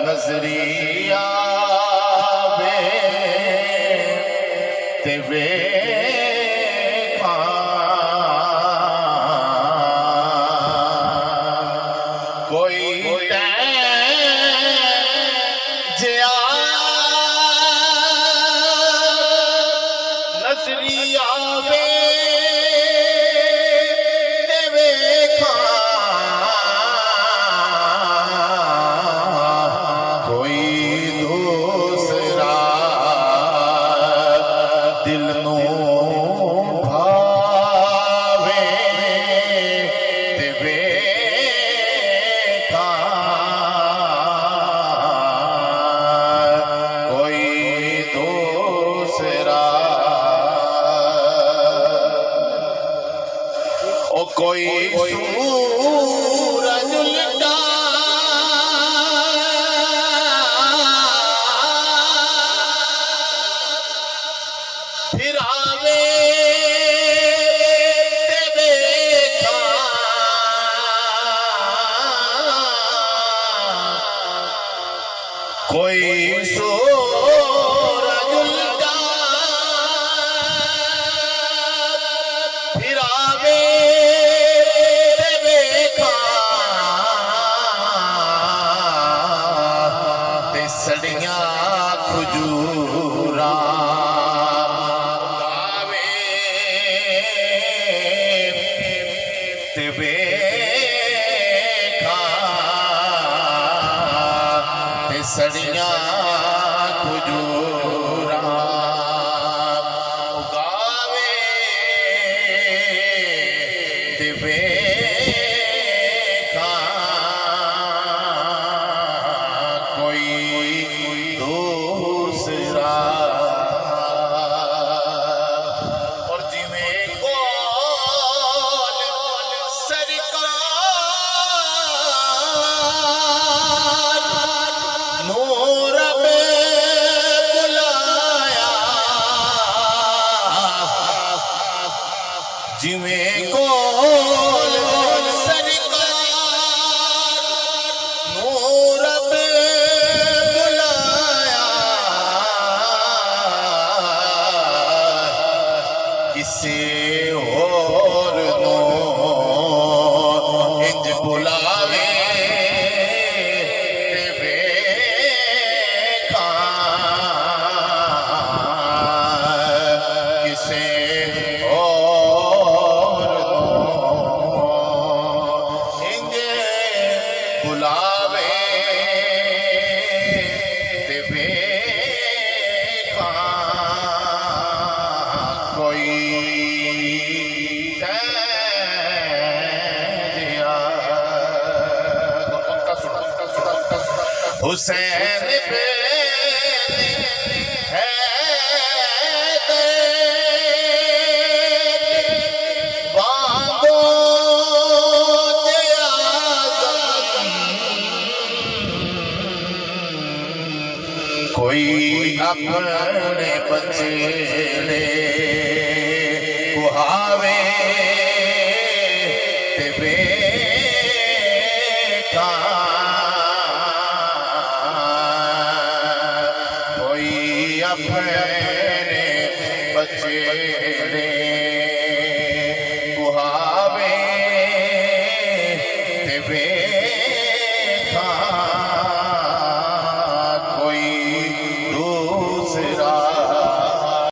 नजरिया वे ते वे कोई जया नजरिया वे कोई सूरज उल्टा फिर आवे ते देखा कोई सूरज उल्टा फिर आवे सड़िया खजूरा आवे ते वेखा ते सड़िया खजूरा उगावे ते वेखा और जिमें कौल सरकार नूर में बुलाया जिमें कौल सरकार नूर में किसे और नो इंज बुलावे ते वेखा किसे और नो इंज बुलावे ते वेखा कोई हुसैन पे है बांगो कोई अपने बचेड़े कुहावे ते वेखा कोई अपने बचेड़े कुहावे ते वेखा कोई दूसरा